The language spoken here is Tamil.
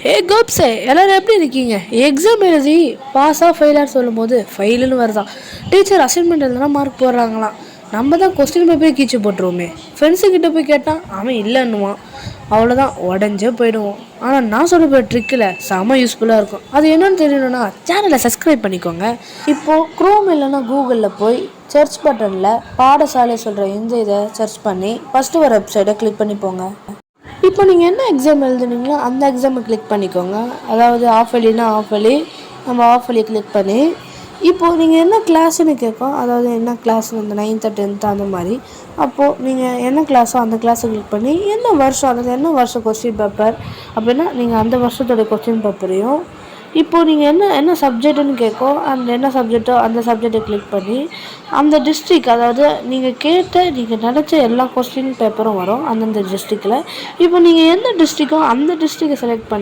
ஏ கோப்ஸே எல்லோரும் எப்படி இருக்கீங்க? எக்ஸாம் எழுதி பாஸாக ஃபெயிலாக சொல்லும் போது ஃபெயிலுன்னு வருதான். டீச்சர் அசைன்மெண்ட் எழுதுனா மார்க் போடுறாங்களாம். நம்ம தான் கொஸ்டின் பேப்பரே கீச்சு போட்டுருவோமே. ஃப்ரெண்ட்ஸுக்கிட்ட போய் கேட்டால் அவன் இல்லைன்னுவான். அவ்வளோதான், உடஞ்சே போயிடுவோம். ஆனால் நான் சொல்ல போய் ட்ரிக்கில் செம்ம யூஸ்ஃபுல்லாக இருக்கும். அது என்னன்னு தெரியணும்னா சேனலை சப்ஸ்கிரைப் பண்ணிக்கோங்க. இப்போது க்ரோம் இல்லைன்னா கூகுளில் போய் சர்ச் பட்டனில் பாடசாலை சொல்கிற இந்த இதை சர்ச் பண்ணி ஃபஸ்ட்டு ஒரு வெப்சைட்டை கிளிக் பண்ணி போங்க. இப்போ நீங்கள் என்ன எக்ஸாம் எழுதுனீங்களோ அந்த எக்ஸாமை கிளிக் பண்ணிக்கோங்க. அதாவது ஆஃப் எலினா ஆஃப் எலி, நம்ம ஆஃப் எலி கிளிக் பண்ணி இப்போது நீங்கள் என்ன கிளாஸுன்னு கேட்கும். அதாவது என்ன கிளாஸ் இந்த 9th 10th அந்த மாதிரி. அப்போது நீங்கள் என்ன கிளாஸோ அந்த கிளாஸை கிளிக் பண்ணி என்ன வருஷம், அதாவது என்ன வருஷம் கொஸ்டின் பேப்பர் அப்படின்னா நீங்கள் அந்த வருஷத்தோடைய கொஸ்டின் பேப்பரையும், இப்போது நீங்கள் என்ன சப்ஜெக்ட்டுன்னு கேட்கும். அந்த என்ன சப்ஜெக்டோ அந்த சப்ஜெக்டை கிளிக் பண்ணி அந்த டிஸ்ட்ரிக், அதாவது நீங்கள் நினச்ச எல்லா கொஸ்டின் பேப்பரும் வரும் அந்தந்த டிஸ்ட்ரிக்டில். இப்போ நீங்கள் எந்த டிஸ்ட்ரிக்கோ அந்த டிஸ்ட்ரிக்டை செலக்ட் பண்ணி